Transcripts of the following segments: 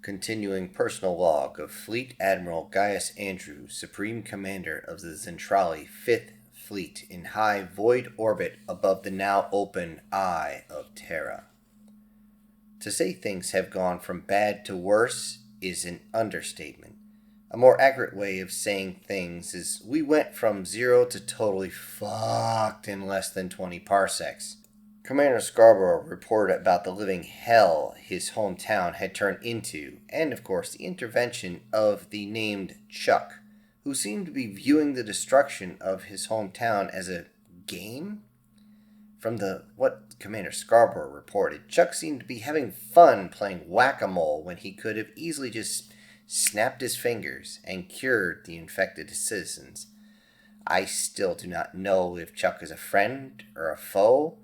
Continuing personal log of Fleet Admiral Gaius Andrew, Supreme Commander of the Zentrali 5th Fleet in high void orbit above the now open Eye of Terra. To say things have gone from bad to worse is an understatement. A more accurate way of saying things is we went from zero to totally fucked in less than 20 parsecs. Commander Scarborough reported about the living hell his hometown had turned into, and of course the intervention of the named Chuck, who seemed to be viewing the destruction of his hometown as a game. From what Commander Scarborough reported, Chuck seemed to be having fun playing whack-a-mole when he could have easily just snapped his fingers and cured the infected citizens. I still do not know if Chuck is a friend or a foe,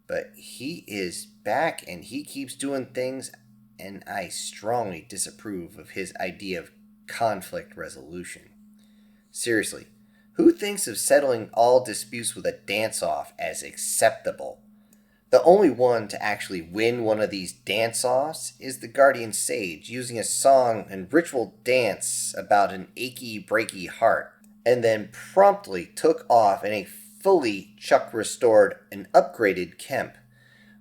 but he is back and he keeps doing things, and I strongly disapprove of his idea of conflict resolution. Seriously, who thinks of settling all disputes with a dance-off as acceptable? The only one to actually win one of these dance-offs is the Guardian Sage, using a song and ritual dance about an achy, breaky heart, and then promptly took off in a fully Chuck-restored and upgraded Kemp,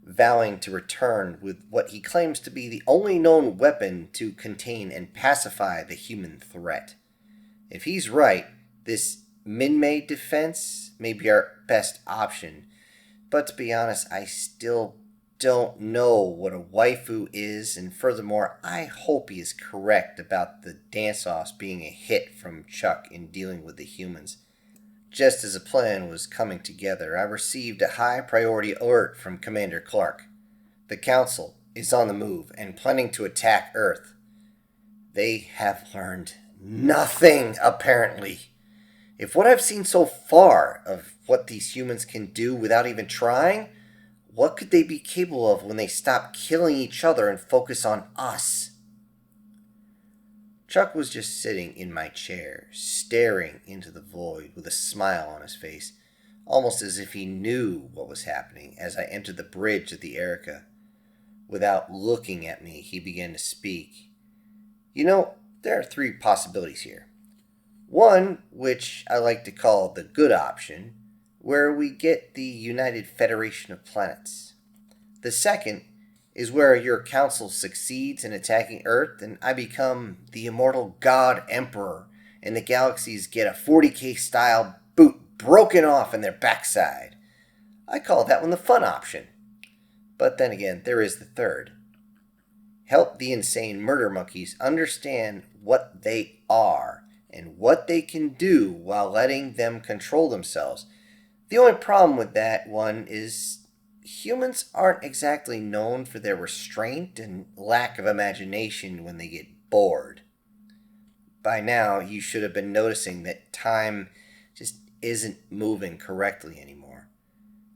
vowing to return with what he claims to be the only known weapon to contain and pacify the human threat. If he's right, this min-made defense may be our best option, but to be honest, I still don't know what a waifu is, and furthermore, I hope he is correct about the dance-offs being a hit from Chuck in dealing with the humans. Just as a plan was coming together, I received a high-priority alert from Commander Clark. The Council is on the move and planning to attack Earth. They have learned nothing, apparently. If what I've seen so far of what these humans can do without even trying, what could they be capable of when they stop killing each other and focus on us? Chuck was just sitting in my chair, staring into the void with a smile on his face, almost as if he knew what was happening as I entered the bridge of the Erica. Without looking at me, he began to speak. There are 3 possibilities here. One, which I like to call the good option, where we get the United Federation of Planets. The second is where your council succeeds in attacking Earth and I become the immortal God Emperor and the galaxies get a 40k style boot broken off in their backside. I call that one the fun option. But then again, there is the third. Help the insane murder monkeys understand what they are and what they can do while letting them control themselves. The only problem with that one is humans aren't exactly known for their restraint and lack of imagination when they get bored. By now, you should have been noticing that time just isn't moving correctly anymore.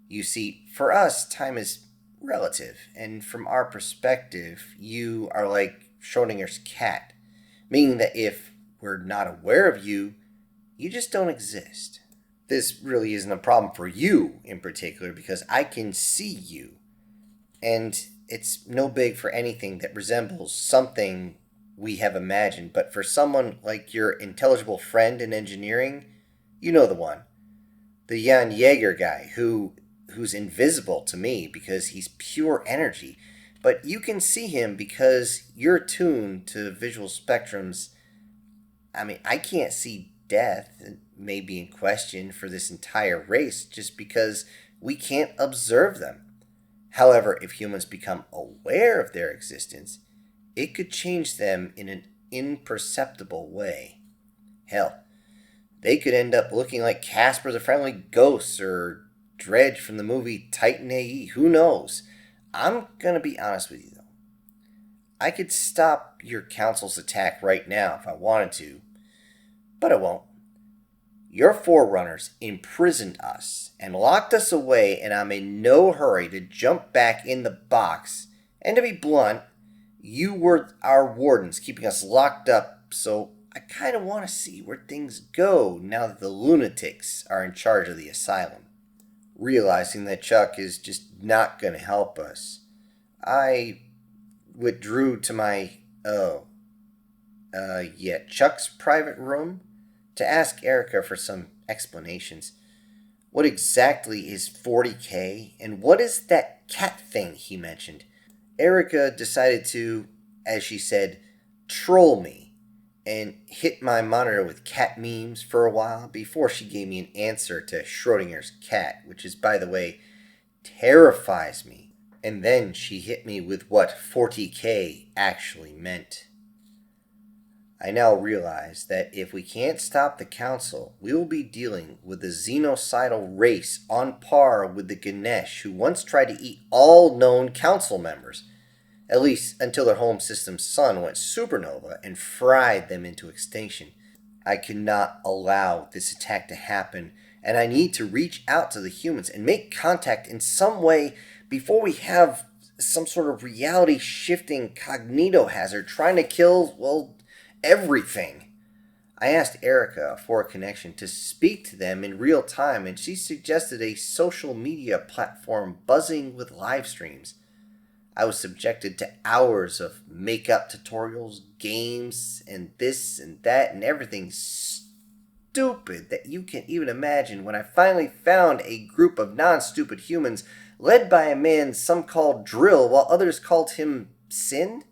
You see, for us, time is relative, and from our perspective, you are like Schrodinger's cat, meaning that if we're not aware of you, you just don't exist. This really isn't a problem for you in particular because I can see you. And it's no big for anything that resembles something we have imagined. But for someone like your intelligible friend in engineering, you know the one. The Jan Yeager guy who's invisible to me because he's pure energy. But you can see him because you're tuned to visual spectrums. I can't see death may be in question for this entire race just because we can't observe them. However, if humans become aware of their existence, it could change them in an imperceptible way. Hell, they could end up looking like Casper the Friendly Ghost or Dredge from the movie Titan AE. Who knows? I'm gonna be honest with you though. I could stop your council's attack right now if I wanted to, but I won't. Your forerunners imprisoned us and locked us away, and I'm in no hurry to jump back in the box. And to be blunt, you were our wardens keeping us locked up, so I kind of want to see where things go now that the lunatics are in charge of the asylum. Realizing that Chuck is just not going to help us, I withdrew to my Oh, yeah, Chuck's private room? To ask Erica for some explanations. What exactly is 40K, and what is that cat thing he mentioned? Erica decided to, as she said, troll me, and hit my monitor with cat memes for a while before she gave me an answer to Schrodinger's cat, which is, by the way, terrifies me. And then she hit me with what 40K actually meant. I now realize that if we can't stop the Council, we will be dealing with a xenocidal race on par with the Ganesh who once tried to eat all known Council members, at least until their home system's sun went supernova and fried them into extinction. I cannot allow this attack to happen, and I need to reach out to the humans and make contact in some way before we have some sort of reality-shifting cognito hazard trying to kill, well, everything. I asked Erica for a connection to speak to them in real time, and she suggested a social media platform buzzing with live streams. I was subjected to hours of makeup tutorials, games, and this and that, and everything stupid that you can even imagine when I finally found a group of non-stupid humans led by a man some called Drill while others called him Sin.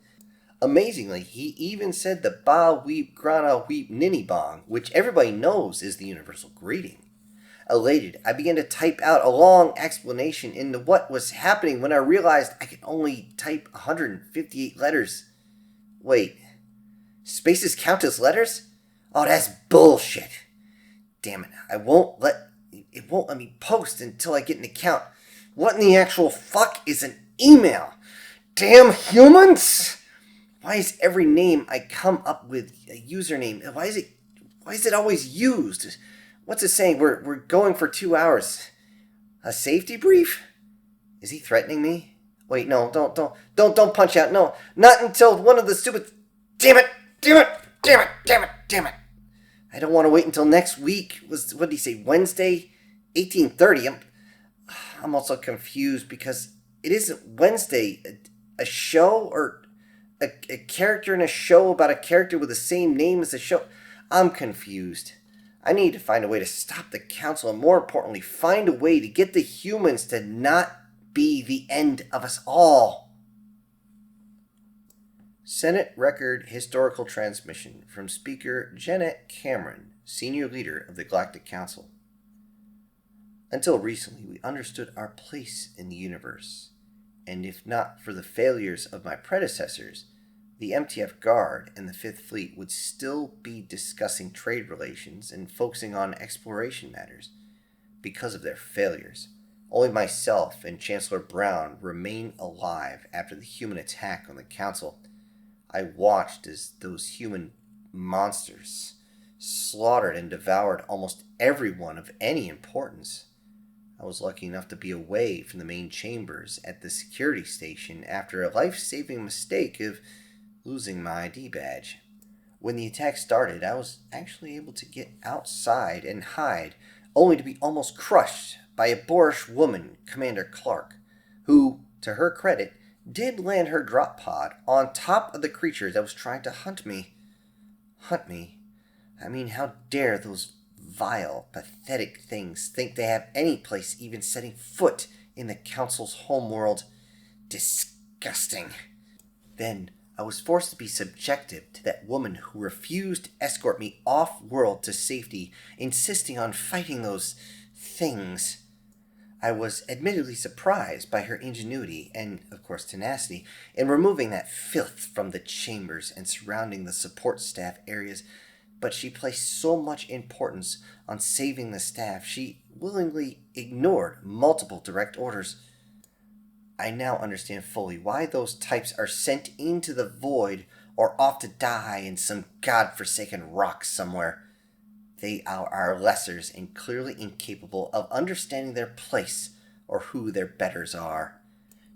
Amazingly, he even said the Ba Weep Grana Weep Ninny Bong, which everybody knows is the universal greeting. Elated, I began to type out a long explanation into what was happening when I realized I could only type 158 letters. Wait, spaces count as letters? Oh, that's bullshit. Damn it, it won't let me post until I get an account. What in the actual fuck is an email? Damn humans! Why is every name I come up with a username? Why is it always used? What's it saying? We're going for 2 hours. A safety brief? Is he threatening me? Wait, no, don't punch out. No, not until one of the stupid... Damn it! I don't want to wait until next week. What did he say? Wednesday, 1830. I'm also confused because it isn't Wednesday. A show or a character in a show about a character with the same name as the show. I'm confused. I need to find a way to stop the Council, and more importantly, find a way to get the humans to not be the end of us all. Senate Record Historical Transmission from Speaker Janet Cameron, Senior Leader of the Galactic Council. Until recently, we understood our place in the universe, and if not for the failures of my predecessors, the MTF Guard and the Fifth Fleet would still be discussing trade relations and focusing on exploration matters. Because of their failures, only myself and Chancellor Brown remain alive after the human attack on the Council. I watched as those human monsters slaughtered and devoured almost everyone of any importance. I was lucky enough to be away from the main chambers at the security station after a life-saving mistake of losing my ID badge. When the attack started, I was actually able to get outside and hide, only to be almost crushed by a boorish woman, Commander Clark, who, to her credit, did land her drop pod on top of the creature that was trying to hunt me. Hunt me? I mean, how dare those vile, pathetic things think they have any place even setting foot in the Council's homeworld? Disgusting. Then I was forced to be subjective to that woman who refused to escort me off-world to safety, insisting on fighting those things. I was admittedly surprised by her ingenuity and, of course, tenacity in removing that filth from the chambers and surrounding the support staff areas, but she placed so much importance on saving the staff, she willingly ignored multiple direct orders. I now understand fully why those types are sent into the void or off to die in some godforsaken rock somewhere. They are our lessers and clearly incapable of understanding their place or who their betters are.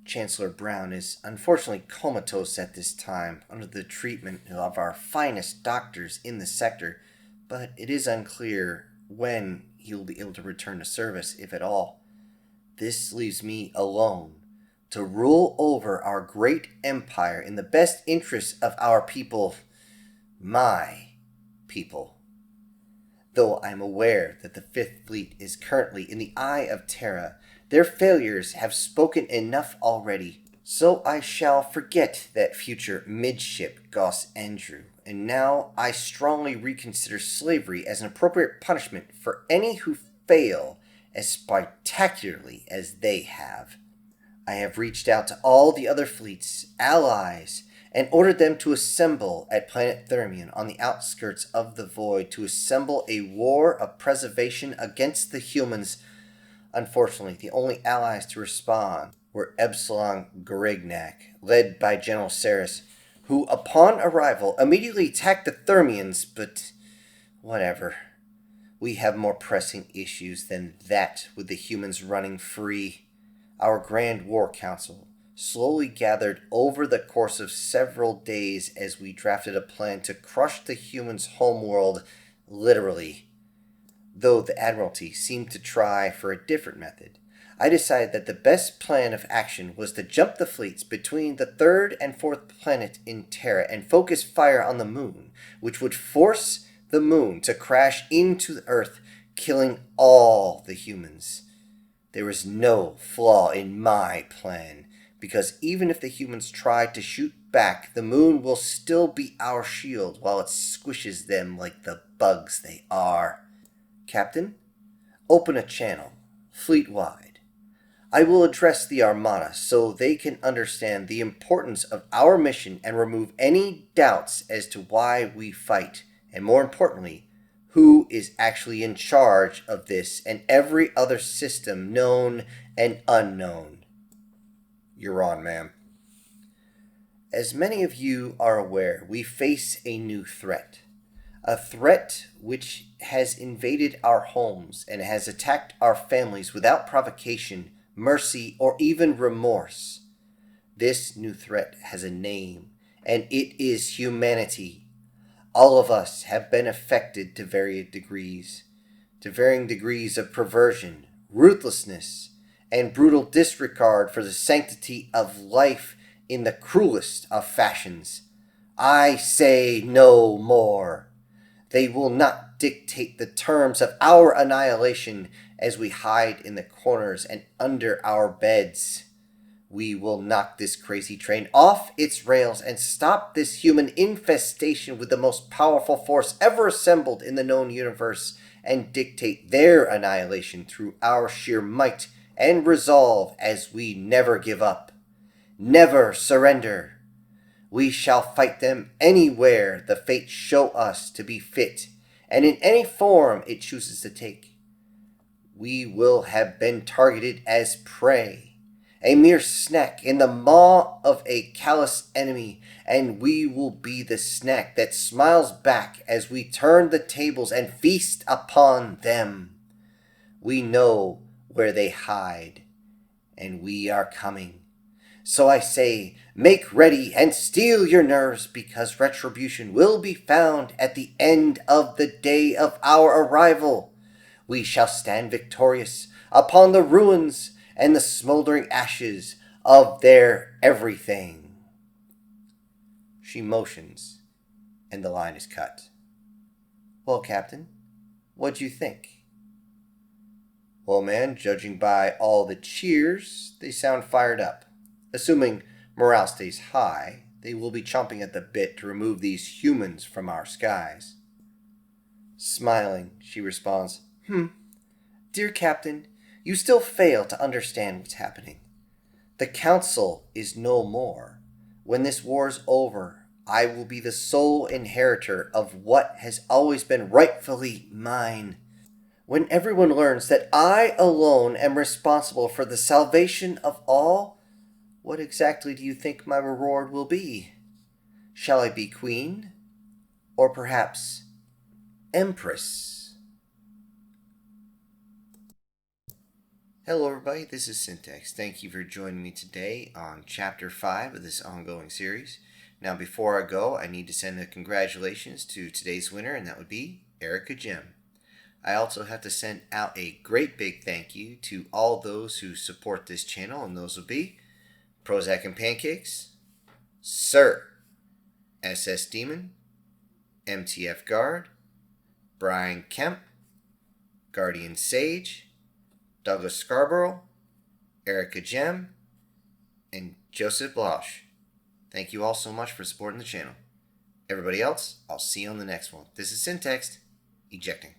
Chancellor Brown is unfortunately comatose at this time under the treatment of our finest doctors in the sector, but it is unclear when he will be able to return to service, if at all. This leaves me alone to rule over our great empire in the best interests of our people, my people. Though I am aware that the Fifth Fleet is currently in the eye of Terra, their failures have spoken enough already. So I shall forget that future midship Goss Andrew, and now I strongly reconsider slavery as an appropriate punishment for any who fail as spectacularly as they have. I have reached out to all the other fleets, allies, and ordered them to assemble at planet Thermion on the outskirts of the Void to assemble a war of preservation against the humans. Unfortunately, the only allies to respond were Epsilon Gorignac, led by General Saris, who, upon arrival, immediately attacked the Thermians, but whatever. We have more pressing issues than that with the humans running free. Our Grand War Council slowly gathered over the course of several days as we drafted a plan to crush the humans' homeworld, literally. Though the Admiralty seemed to try for a different method, I decided that the best plan of action was to jump the fleets between the third and fourth planet in Terra and focus fire on the moon, which would force the moon to crash into the Earth, killing all the humans. There was no flaw in my plan, because even if the humans tried to shoot back, the moon will still be our shield while it squishes them like the bugs they are. Captain, open a channel, fleet-wide. I will address the Armada so they can understand the importance of our mission and remove any doubts as to why we fight, and more importantly, who is actually in charge of this and every other system known and unknown. You're on, ma'am. As many of you are aware, we face a new threat. A threat which has invaded our homes and has attacked our families without provocation, mercy, or even remorse. This new threat has a name, and it is humanity. All of us have been affected to varying degrees of perversion, ruthlessness, and brutal disregard for the sanctity of life in the cruelest of fashions. I say no more. They will not dictate the terms of our annihilation as we hide in the corners and under our beds. We will knock this crazy train off its rails and stop this human infestation with the most powerful force ever assembled in the known universe and dictate their annihilation through our sheer might and resolve as we never give up, never surrender. We shall fight them anywhere the fates show us to be fit, and in any form it chooses to take. We will have been targeted as prey, a mere snack in the maw of a callous enemy, and we will be the snack that smiles back as we turn the tables and feast upon them. We know where they hide, and we are coming. So I say, make ready and steel your nerves, because retribution will be found at the end of the day of our arrival. We shall stand victorious upon the ruins and the smoldering ashes of their everything. She motions, and the line is cut. Well, Captain, what'd you think? Well, man, judging by all the cheers, they sound fired up. Assuming morale stays high, they will be chomping at the bit to remove these humans from our skies. Smiling, she responds, Dear Captain, you still fail to understand what's happening. The Council is no more. When this war's over, I will be the sole inheritor of what has always been rightfully mine. When everyone learns that I alone am responsible for the salvation of all, what exactly do you think my reward will be? Shall I be queen? Or perhaps empress? Hello everybody, this is Syntax. Thank you for joining me today on Chapter 5 of this ongoing series. Now before I go, I need to send a congratulations to today's winner, and that would be Erica Jim. I also have to send out a great big thank you to all those who support this channel, and those will be Prozac and Pancakes, Sir, SS Demon, MTF Guard, Brian Kemp, Guardian Sage, Douglas Scarborough, Erica Gem, and Joseph Blosh. Thank you all so much for supporting the channel. Everybody else, I'll see you on the next one. This is Syntext, ejecting.